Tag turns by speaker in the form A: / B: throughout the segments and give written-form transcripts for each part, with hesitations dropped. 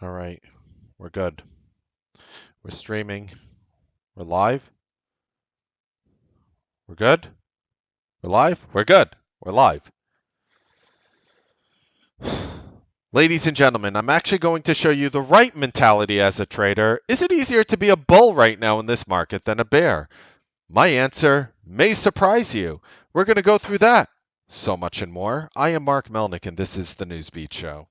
A: All right, we're good. We're streaming. We're live. We're good. We're live. We're good. We're live. Ladies and gentlemen, I'm actually going to show you the right mentality as a trader. Is it easier to be a bull right now in this market than a bear? My answer may surprise you. We're going to go through that. So much and more. I am Mark Melnick, and this is the Newsbeat Show.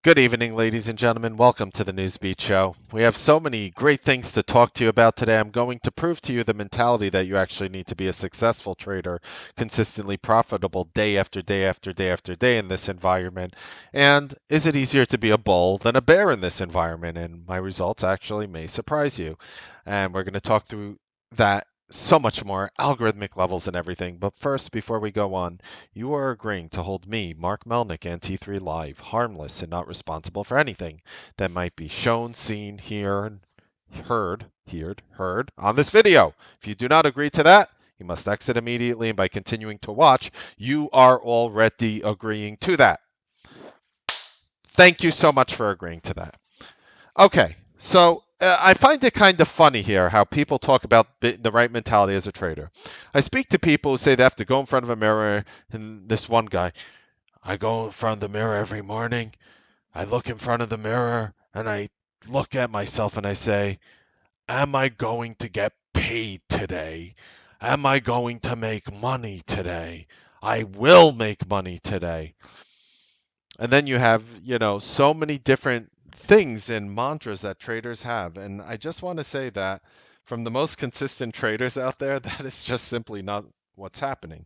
A: Good evening, ladies and gentlemen. Welcome to the Newsbeat Show. We have so many great things to talk to you about today. I'm going to prove to you the mentality that you actually need to be a successful trader, consistently profitable day after day after day after day in this environment. And is it easier to be a bull than a bear in this environment? And my results actually may surprise you. And we're going to talk through that so much more, algorithmic levels and everything. But first, before we go on, you are agreeing to hold me, Mark Melnick, and T3 Live harmless and not responsible for anything that might be shown, seen, heard on this video. If you do not agree to that, you must exit immediately, and by continuing to watch, you are already agreeing to that. Thank you so much for agreeing to that. Okay, so I find it kind of funny here how people talk about the right mentality as a trader. I speak to people who say they have to go in front of a mirror, and this one guy, I go in front of the mirror every morning. I look in front of the mirror and I look at myself and I say, am I going to get paid today? Am I going to make money today? I will make money today. And then you have, so many different things and mantras that traders have. And I just want to say that from the most consistent traders out there, that is just simply not what's happening.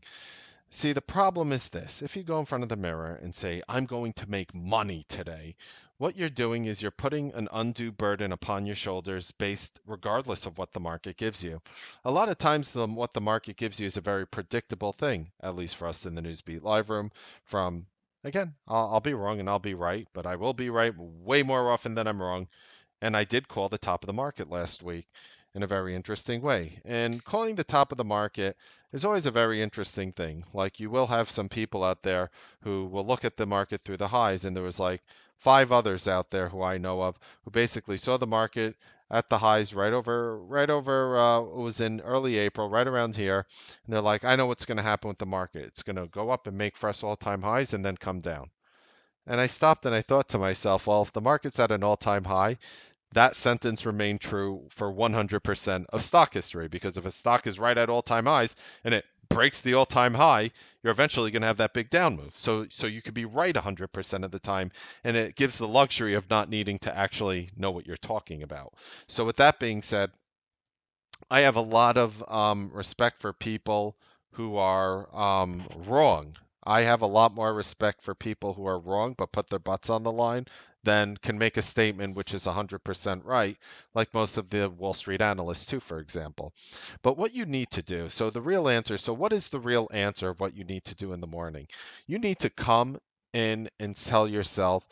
A: See, the problem is this. If you go in front of the mirror and say, I'm going to make money today, what you're doing is you're putting an undue burden upon your shoulders based regardless of what the market gives you. A lot of times, what the market gives you is a very predictable thing, at least for us in the Newsbeat live room. Again, I'll be wrong and I'll be right, but I will be right way more often than I'm wrong. And I did call the top of the market last week in a very interesting way. And calling the top of the market is always a very interesting thing. Like you will have some people out there who will look at the market through the highs, and there was like five others out there who I know of who basically saw the market at the highs right over it was in early April, right around here, and they're like, I know what's going to happen with the market. It's going to go up and make fresh all-time highs and then come down. And I stopped and I thought to myself, well, if the market's at an all-time high, that sentence remained true for 100% of stock history, because if a stock is right at all-time highs and it breaks the all-time high, you're eventually going to have that big down move. So you could be right 100% of the time, and it gives the luxury of not needing to actually know what you're talking about. So with that being said, I have a lot of respect for people who are wrong. I have a lot more respect for people who are wrong but put their butts on the line than can make a statement which is 100% right, like most of the Wall Street analysts, too, for example. But what you need to do, so what is the real answer of what you need to do in the morning? You need to come in and tell yourself,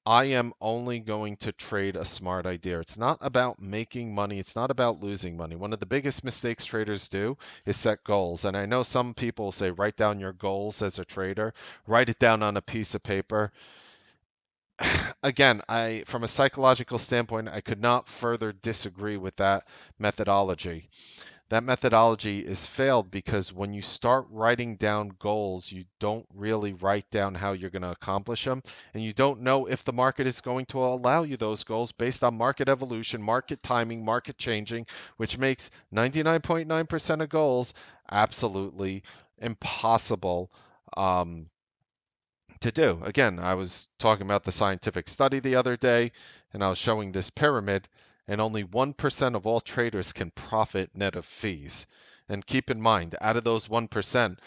A: I am only going to trade a smart idea. It's not about making money. It's not about losing money. One of the biggest mistakes traders do is set goals. And I know some people say, write down your goals as a trader, write it down on a piece of paper. Again, from a psychological standpoint, I could not further disagree with that methodology. That methodology is failed because when you start writing down goals, you don't really write down how you're going to accomplish them, and you don't know if the market is going to allow you those goals based on market evolution, market timing, market changing, which makes 99.9% of goals absolutely impossible um, to do. Again, I was talking about the scientific study the other day, and I was showing this pyramid, and only 1% of all traders can profit net of fees. And keep in mind, out of those 1%,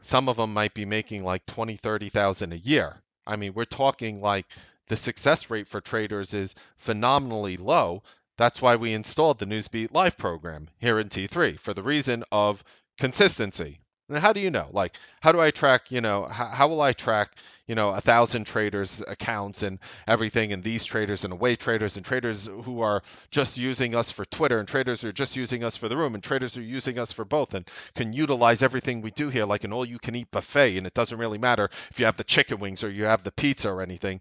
A: some of them might be making like 20, 30,000 a year. I mean, we're talking like the success rate for traders is phenomenally low. That's why we installed the Newsbeat Live program here in T3 for the reason of consistency. And how do you know? Like, how do I track, how will I track, 1,000 traders' accounts and everything, and these traders and away traders and traders who are just using us for Twitter and traders who are just using us for the room and traders who are using us for both and can utilize everything we do here like an all-you-can-eat buffet, and it doesn't really matter if you have the chicken wings or you have the pizza or anything.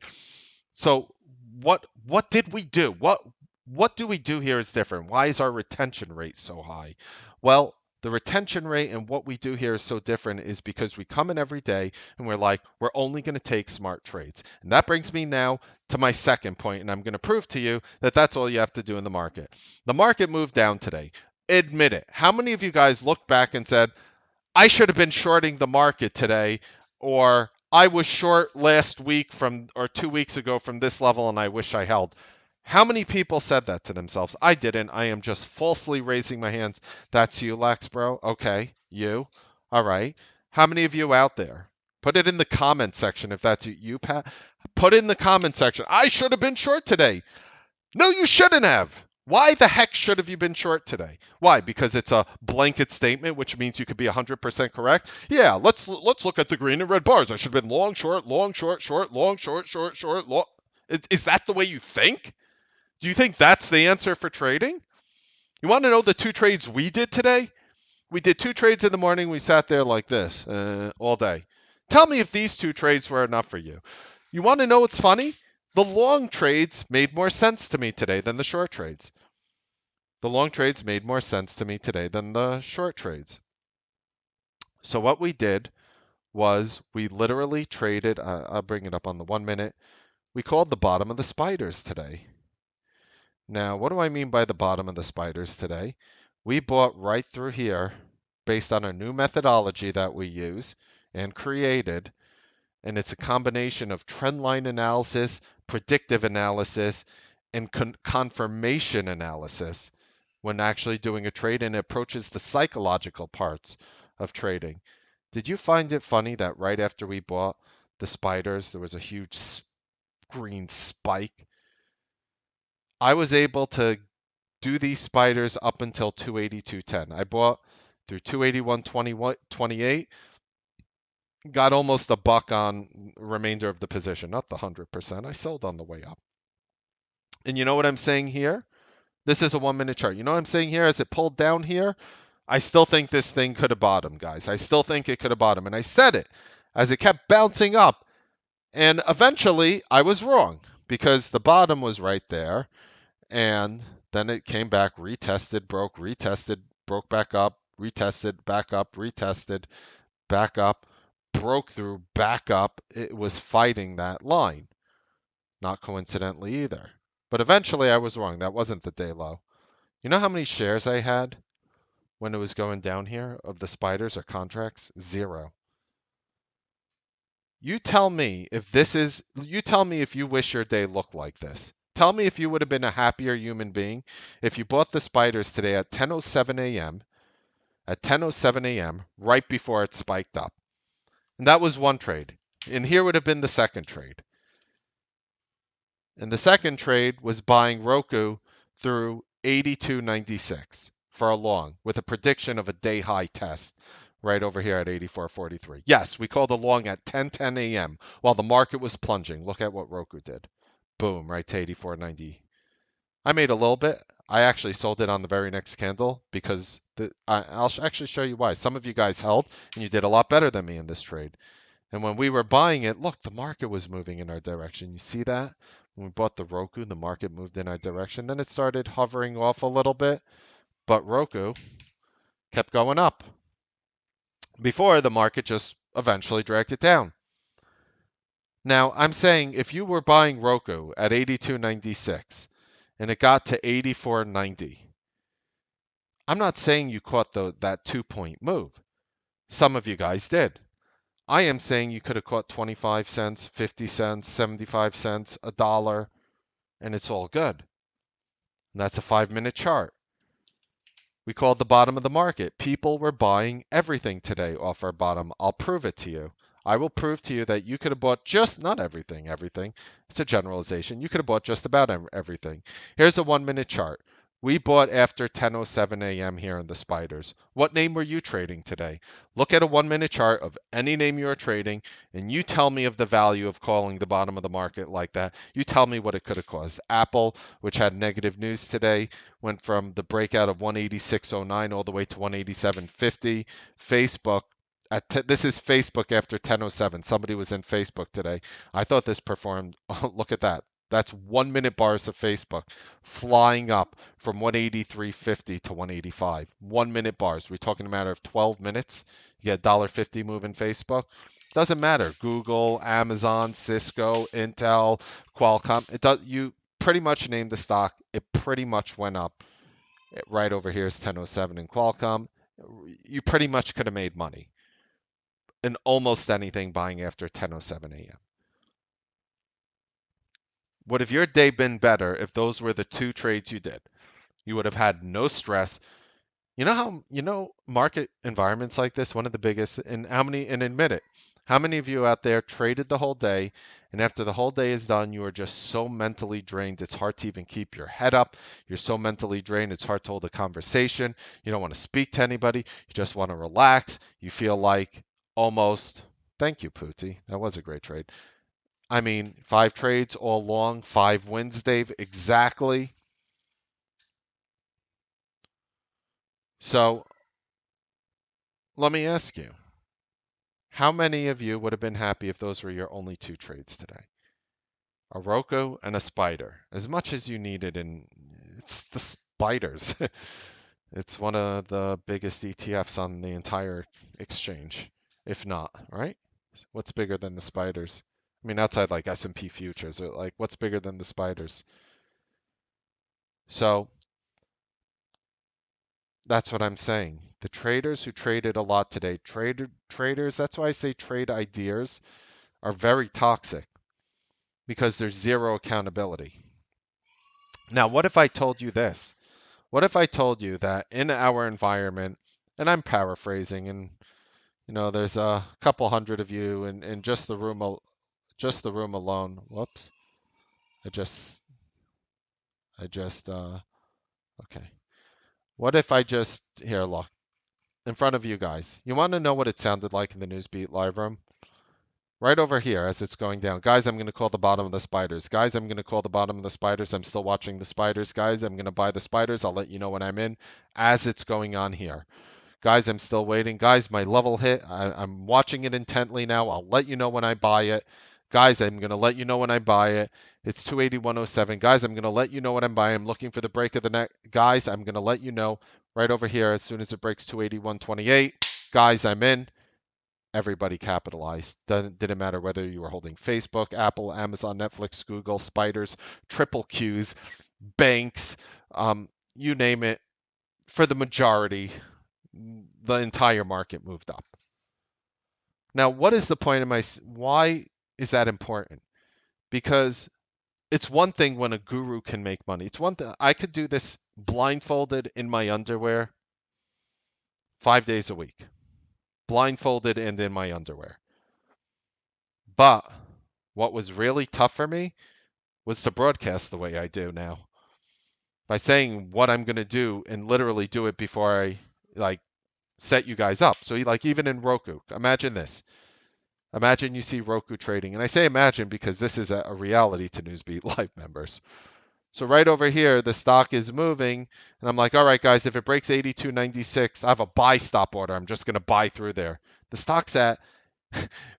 A: So what did we do? What do we do here is different. Why is our retention rate so high? Well, the retention rate and what we do here is so different is because we come in every day and we're like, we're only going to take smart trades. And that brings me now to my second point, and I'm going to prove to you that that's all you have to do in the market. The market moved down today. Admit it. How many of you guys looked back and said, I should have been shorting the market today, or I was short last week from or 2 weeks ago from this level and I wish I held? How many people said that to themselves? I didn't. I am just falsely raising my hands. That's you, Lex, bro. Okay, you. All right. How many of you out there? Put it in the comment section if that's you, Pat. Put it in the comment section. I should have been short today. No, you shouldn't have. Why the heck should have you been short today? Why? Because it's a blanket statement, which means you could be 100% correct. Yeah, let's look at the green and red bars. I should have been long, short, long, short, short, long, short, short, short, long. Is that the way you think? Do you think that's the answer for trading? You want to know the two trades we did today? We did two trades in the morning. We sat there like this all day. Tell me if these two trades were enough for you. You want to know what's funny? The long trades made more sense to me today than the short trades. The long trades made more sense to me today than the short trades. So what we did was we literally traded, I'll bring it up on the 1 minute. We called the bottom of the spiders today. Now, what do I mean by the bottom of the spiders today? We bought right through here based on a new methodology that we use and created, and it's a combination of trend line analysis, predictive analysis, and confirmation analysis when actually doing a trade, and it approaches the psychological parts of trading. Did you find it funny that right after we bought the spiders, there was a huge green spike? I was able to do these spiders up until 282.10. I bought through 281.28, got almost a buck on remainder of the position, not the 100%. I sold on the way up. And you know what I'm saying here? This is a 1 minute chart. You know what I'm saying here? As it pulled down here, I still think this thing could have bottomed, guys. I still think it could have bottomed. And I said it as it kept bouncing up. And eventually I was wrong because the bottom was right there. And then it came back, retested, broke back up, retested, back up, retested, back up, broke through, back up. It was fighting that line. Not coincidentally either. But eventually I was wrong. That wasn't the day low. You know how many shares I had when it was going down here of the spiders or contracts? Zero. You tell me if you wish your day looked like this. Tell me if you would have been a happier human being if you bought the spiders today at 10:07 a.m. At 10:07 a.m. right before it spiked up. And that was one trade. And here would have been the second trade. And the second trade was buying Roku through 82.96 for a long with a prediction of a day high test right over here at 84.43. Yes, we called a long at 10:10 a.m. while the market was plunging. Look at what Roku did. Boom, right to 84.90. I made a little bit. I actually sold it on the very next candle because I'll actually show you why. Some of you guys held and you did a lot better than me in this trade. And when we were buying it, look, the market was moving in our direction. You see that? When we bought the Roku, the market moved in our direction. Then it started hovering off a little bit, but Roku kept going up before the market just eventually dragged it down. Now, I'm saying if you were buying Roku at 82.96 and it got to 84.90, I'm not saying you caught that 2 point move. Some of you guys did. I am saying you could have caught 25 cents, 50 cents, 75 cents, a dollar, and it's all good. And that's a 5 minute chart. We called the bottom of the market. People were buying everything today off our bottom. I'll prove it to you. I will prove to you that you could have bought not everything. It's a generalization. You could have bought just about everything. Here's a 1 minute chart. We bought after 10:07 a.m. here in the spiders. What name were you trading today? Look at a 1 minute chart of any name you're trading, and you tell me of the value of calling the bottom of the market like that. You tell me what it could have caused. Apple, which had negative news today, went from the breakout of 186.09 all the way to 187.50. Facebook, this is Facebook after 10:07. Somebody was in Facebook today. I thought this performed. Oh, look at that. That's 1 minute bars of Facebook flying up from 183.50 to 185. 1 minute bars. We're talking a matter of 12 minutes. You get $1.50 move in Facebook. Doesn't matter. Google, Amazon, Cisco, Intel, Qualcomm. It does. You pretty much named the stock. It pretty much went up. Right over here is 10:07 in Qualcomm. You pretty much could have made money in almost anything buying after 10:07 a.m. Would have your day been better if those were the two trades you did? You would have had no stress. Market environments like this, one of the biggest, and admit it, how many of you out there traded the whole day, and after the whole day is done, you are just so mentally drained, it's hard to even keep your head up. You're so mentally drained, it's hard to hold a conversation. You don't want to speak to anybody. You just want to relax. You feel like almost, thank you, Pooty. That was a great trade. I mean, 5 trades all long, 5 wins, Dave. Exactly. So let me ask you, how many of you would have been happy if those were your only 2 trades today? A Roku and a Spider. As much as you needed, and it's the Spiders. It's one of the biggest ETFs on the entire exchange, if not, right? What's bigger than the Spiders? I mean, outside like S&P futures, or like what's bigger than the Spiders? So that's what I'm saying. The traders who traded a lot today, traders, that's why I say trade ideas are very toxic because there's zero accountability. Now, what if I told you this? What if I told you that in our environment, and I'm paraphrasing, and there's a couple hundred of you in just the room alone. Whoops. I just okay. What if I just here, look, in front of you guys. You want to know what it sounded like in the Newsbeat live room? Right over here as it's going down. Guys, I'm going to call the bottom of the spiders. Guys, I'm going to call the bottom of the spiders. I'm still watching the spiders. Guys, I'm going to buy the spiders. I'll let you know when I'm in as it's going on here. Guys, I'm still waiting. Guys, my level hit. I'm watching it intently now. I'll let you know when I buy it. Guys, I'm going to let you know when I buy it. It's 281.07. Guys, I'm going to let you know when I'm buying. I'm looking for the break of the neck. Guys, I'm going to let you know right over here as soon as it breaks 281.28. Guys, I'm in. Everybody capitalized. Didn't matter whether you were holding Facebook, Apple, Amazon, Netflix, Google, spiders, triple Qs, banks, you name it. For the majority, the entire market moved up. Now, what is the point of why is that important? Because it's one thing when a guru can make money. It's one thing I could do this blindfolded in my underwear 5 days a week, blindfolded and in my underwear. But what was really tough for me was to broadcast the way I do now by saying what I'm going to do and literally do it before I like set you guys up. So like even in Roku, imagine this. Imagine you see Roku trading. And I say imagine because this is a reality to Newsbeat Live members. So right over here, the stock is moving. And I'm like, all right, guys, if it breaks 82.96, I have a buy stop order. I'm just going to buy through there. The stock's at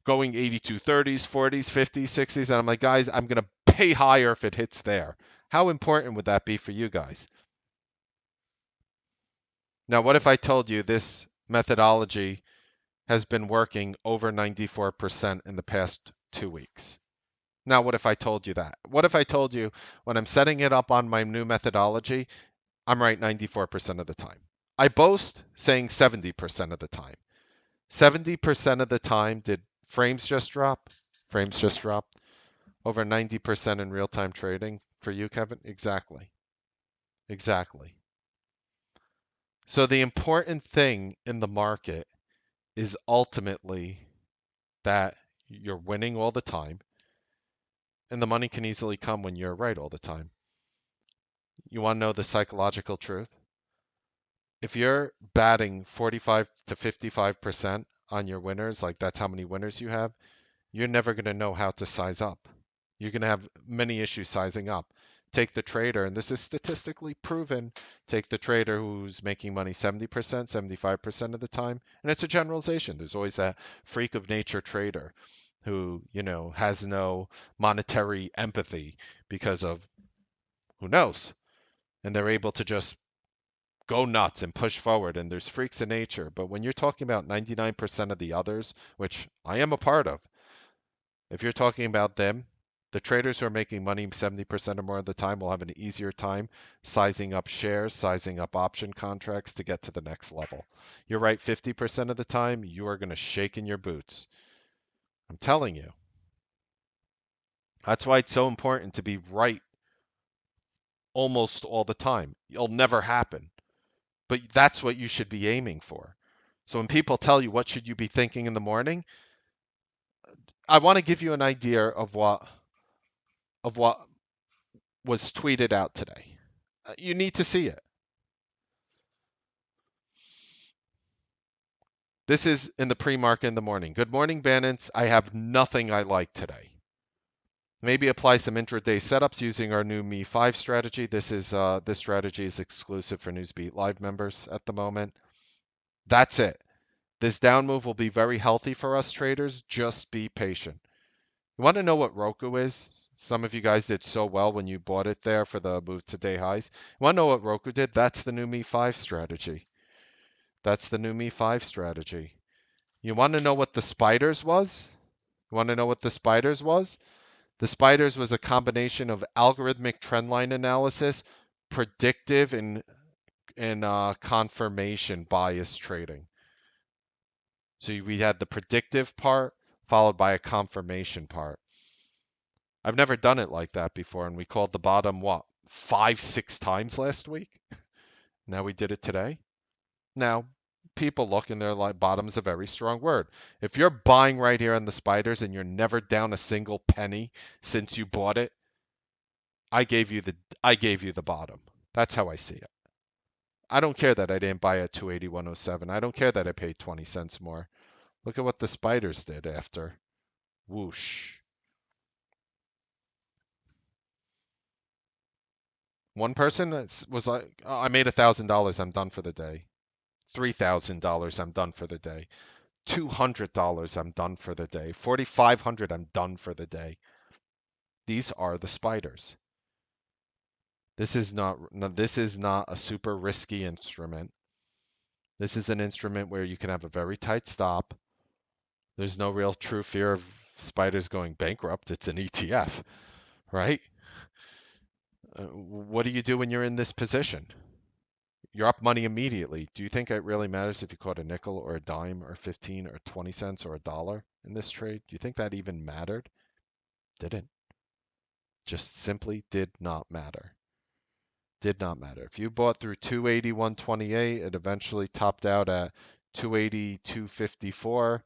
A: going 82.30s, 40s, 50s, 60s. And I'm like, guys, I'm going to pay higher if it hits there. How important would that be for you guys? Now, what if I told you this methodology has been working over 94% in the past 2 weeks? Now, what if I told you that? What if I told you when I'm setting it up on my new methodology, I'm right 94% of the time? I boast saying 70% of the time. 70% of the time, did frames just drop? Frames just dropped. Over 90% in real time trading for you, Kevin? Exactly. Exactly. So the important thing in the market is ultimately that you're winning all the time, and the money can easily come when you're right all the time. You want to know the psychological truth? If you're batting 45 to 55% on your winners, like that's how many winners you have, you're never going to know how to size up. You're going to have many issues sizing up. Take the trader, and this is statistically proven. Take the trader who's making money 70%, 75% of the time, and it's a generalization. There's always that freak of nature trader who, has no monetary empathy because of who knows, and they're able to just go nuts and push forward, and there's freaks of nature. But when you're talking about 99% of the others, which I am a part of, if you're talking about them, the traders who are making money 70% or more of the time will have an easier time sizing up shares, sizing up option contracts to get to the next level. You're right, 50% of the time, you are going to shake in your boots. I'm telling you. That's why it's so important to be right almost all the time. It'll never happen, but that's what you should be aiming for. So when people tell you what should you be thinking in the morning, I want to give you an idea of what was tweeted out today. You need to see it. This is in the pre-market in the morning. Good morning, Bandits. I have nothing I like today. Maybe apply some intraday setups using our new Me5 strategy. This strategy is exclusive for Newsbeat Live members at the moment. That's it. This down move will be very healthy for us traders. Just be patient. You want to know what Roku is? Some of you guys did so well when you bought it there for the move to day highs. You want to know what Roku did? That's the new Me5 strategy. That's the new Me5 strategy. You want to know what the spiders was? You want to know what the spiders was? The spiders was a combination of algorithmic trendline analysis, predictive, and confirmation bias trading. So we had the predictive part followed by a confirmation part. I've never done it like that before, and we called the bottom what, 5, 6 times last week? Now we did it today. Now, people look and they're like, bottom's a very strong word. If you're buying right here on the spiders and you're never down a single penny since you bought it, I gave you the bottom. That's how I see it. I don't care that I didn't buy at 281.07. I don't care that I paid 20 cents more. Look at what the spiders did after. Whoosh. One person was like, oh, I made $1,000. I'm done for the day. $3,000. I'm done for the day. $200. I'm done for the day. 4,500. I'm done for the day. These are the spiders. This is not a super risky instrument. This is an instrument where you can have a very tight stop. There's no real true fear of spiders going bankrupt. It's an ETF, right? What do you do when you're in this position? You're up money immediately. Do you think it really matters if you caught a nickel or a dime or 15 or 20 cents or a dollar in this trade? Do you think that even mattered? Didn't. Just simply did not matter. Did not matter. If you bought through 281.28, it eventually topped out at 282.54,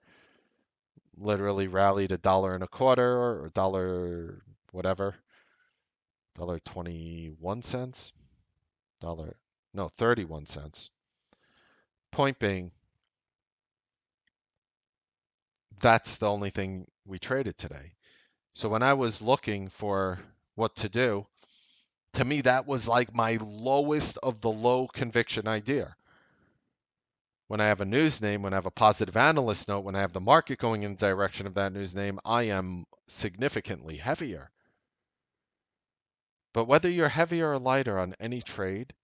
A: literally rallied a dollar and a quarter or a dollar whatever, dollar 21 cents, dollar no 31 cents. Point being, that's the only thing we traded today. So when I was looking for what to do, to me that was like my lowest of the low conviction idea. When I have a news name, when I have a positive analyst note, when I have the market going in the direction of that news name, I am significantly heavier. But whether you're heavier or lighter on any trade,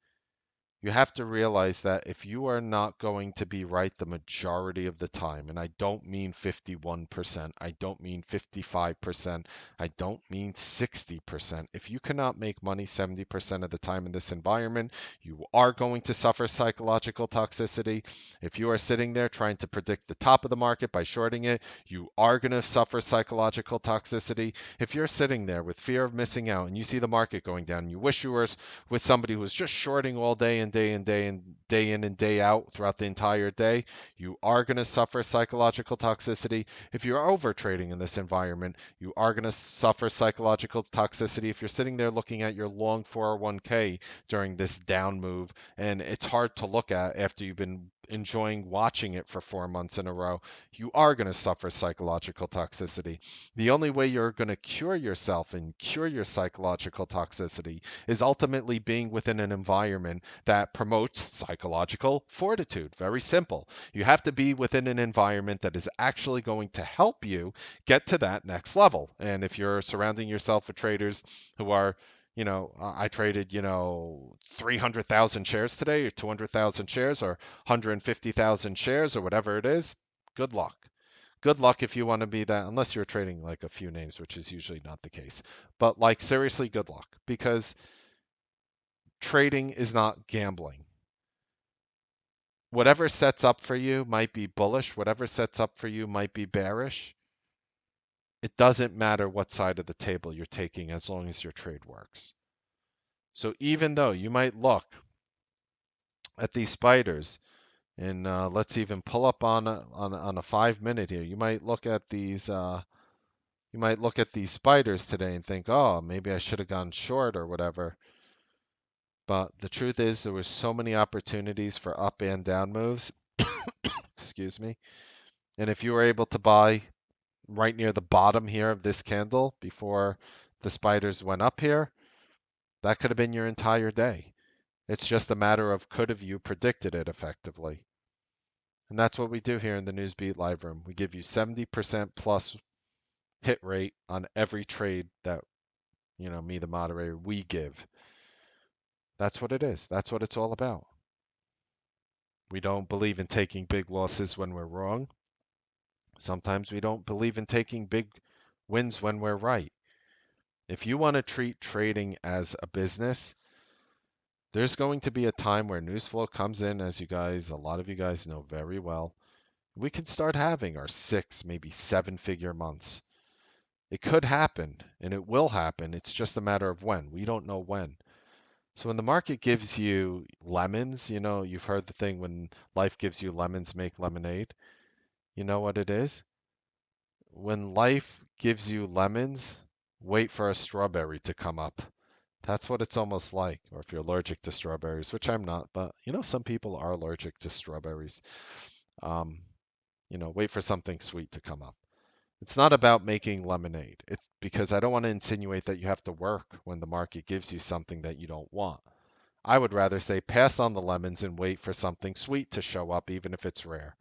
A: you have to realize that if you are not going to be right the majority of the time, and I don't mean 51%, I don't mean 55%, I don't mean 60%. If you cannot make money 70% of the time in this environment, you are going to suffer psychological toxicity. If you are sitting there trying to predict the top of the market by shorting it, you are going to suffer psychological toxicity. If you're sitting there with fear of missing out and you see the market going down, and you wish you were with somebody who was just shorting all day and day in and day out throughout the entire day, you are going to suffer psychological toxicity. If you're over trading in this environment, you are going to suffer psychological toxicity. If you're sitting there looking at your long 401k during this down move, and it's hard to look at after you've been enjoying watching it for 4 months in a row, you are going to suffer psychological toxicity. The only way you're going to cure yourself and cure your psychological toxicity is ultimately being within an environment that promotes psychological fortitude. Very simple. You have to be within an environment that is actually going to help you get to that next level. And if you're surrounding yourself with traders who are, I traded, 300,000 shares today, or 200,000 shares, or 150,000 shares, or whatever it is, good luck. Good luck if you want to be that, unless you're trading like a few names, which is usually not the case. But like seriously, good luck, because trading is not gambling. Whatever sets up for you might be bullish, whatever sets up for you might be bearish. It doesn't matter what side of the table you're taking as long as your trade works. So even though you might look at these spiders, and let's even pull up on a 5 minute here, you might look at these spiders today and think, oh, maybe I should have gone short or whatever. But the truth is, there were so many opportunities for up and down moves. Excuse me. And if you were able to buy right near the bottom here of this candle before the spiders went up here, that could have been your entire day. It's just a matter of could have you predicted it effectively. And that's what we do here in the Newsbeat live room. We give you 70% plus hit rate on every trade that, me, the moderator, we give. That's what it is. That's what it's all about. We don't believe in taking big losses when we're wrong. Sometimes we don't believe in taking big wins when we're right. If you want to treat trading as a business, there's going to be a time where news flow comes in, as a lot of you guys know very well. We can start having our 6, maybe 7-figure months. It could happen, and it will happen. It's just a matter of when. We don't know when. So when the market gives you lemons, you've heard the thing, when life gives you lemons, make lemonade. You know what it is? When life gives you lemons, wait for a strawberry to come up. That's what it's almost like. Or if you're allergic to strawberries, which I'm not, but some people are allergic to strawberries. Um, wait for something sweet to come up. It's not about making lemonade. It's because I don't want to insinuate that you have to work when the market gives you something that you don't want. I would rather say pass on the lemons and wait for something sweet to show up, even if it's rare.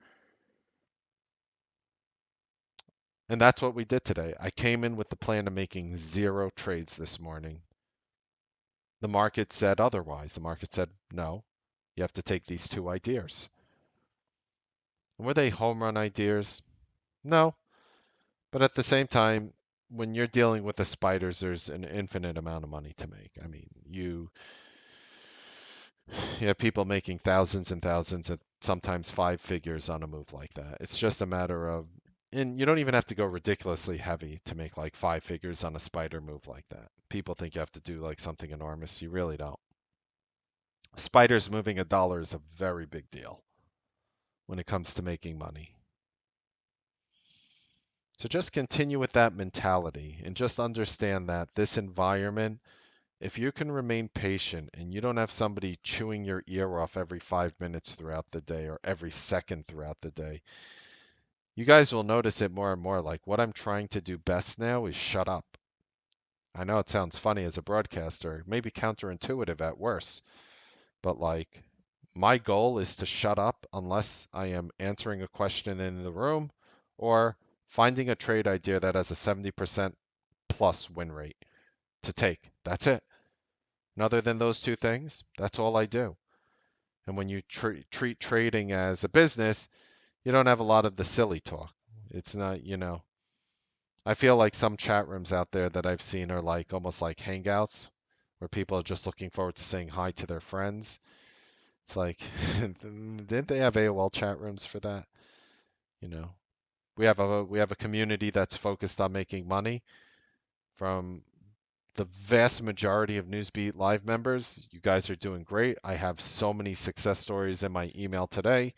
A: And that's what we did today. I came in with the plan of making 0 trades this morning. The market said otherwise. The market said, no, you have to take these 2 ideas. Were they home run ideas? No. But at the same time, when you're dealing with the spiders, there's an infinite amount of money to make. I mean, you have people making thousands and thousands, and sometimes 5 figures on a move like that. It's just a matter of, and you don't even have to go ridiculously heavy to make like 5 figures on a spider move like that. People think you have to do like something enormous. You really don't. Spiders moving $1 is a very big deal when it comes to making money. So just continue with that mentality and just understand that this environment, if you can remain patient and you don't have somebody chewing your ear off every 5 minutes throughout the day or every second throughout the day, you guys will notice it more and more. Like, what I'm trying to do best now is shut up. I know it sounds funny as a broadcaster, maybe counterintuitive at worst, but like, my goal is to shut up unless I am answering a question in the room or finding a trade idea that has a 70% plus win rate to take. That's it. And other than those 2 things, that's all I do. And when you treat trading as a business, you don't have a lot of the silly talk. It's not, I feel like some chat rooms out there that I've seen are like almost like hangouts where people are just looking forward to saying hi to their friends. It's like, didn't they have AOL chat rooms for that? You know, we have a community that's focused on making money from the vast majority of Newsbeat Live members, you guys are doing great. I have so many success stories in my email today.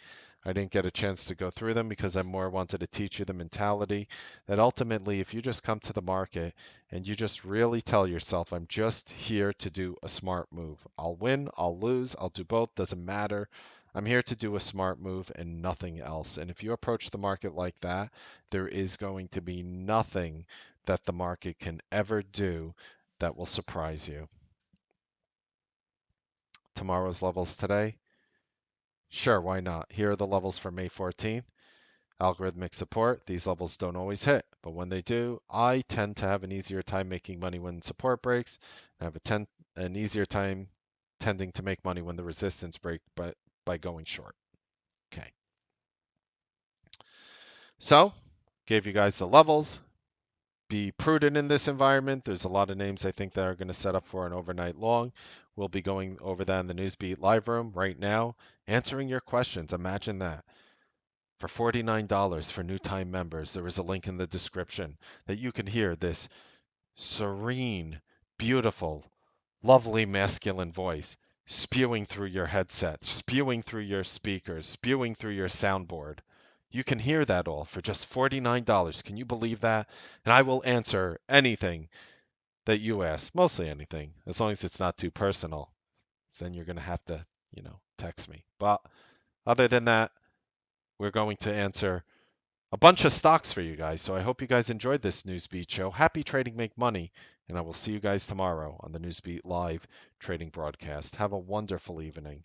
A: I didn't get a chance to go through them because I more wanted to teach you the mentality that ultimately, if you just come to the market and you just really tell yourself, I'm just here to do a smart move. I'll win, I'll lose, I'll do both, doesn't matter. I'm here to do a smart move and nothing else. And if you approach the market like that, there is going to be nothing that the market can ever do that will surprise you. Tomorrow's levels today? Sure, why not? Here are the levels for May 14th. Algorithmic support. These levels don't always hit, but when they do, I tend to have an easier time making money when support breaks. I have an easier time tending to make money when the resistance break, but by going short. Okay. So, gave you guys the levels. Be prudent in this environment. There's a lot of names I think that are going to set up for an overnight long. We'll be going over that in the Newsbeat live room right now, answering your questions. Imagine that. For $49 for new time members, there is a link in the description that you can hear this serene, beautiful, lovely masculine voice spewing through your headset, spewing through your speakers, spewing through your soundboard. You can hear that all for just $49. Can you believe that? And I will answer anything that you ask, mostly anything, as long as it's not too personal. Then you're going to have to, text me. But other than that, we're going to answer a bunch of stocks for you guys. So I hope you guys enjoyed this Newsbeat show. Happy trading, make money. And I will see you guys tomorrow on the Newsbeat Live trading broadcast. Have a wonderful evening.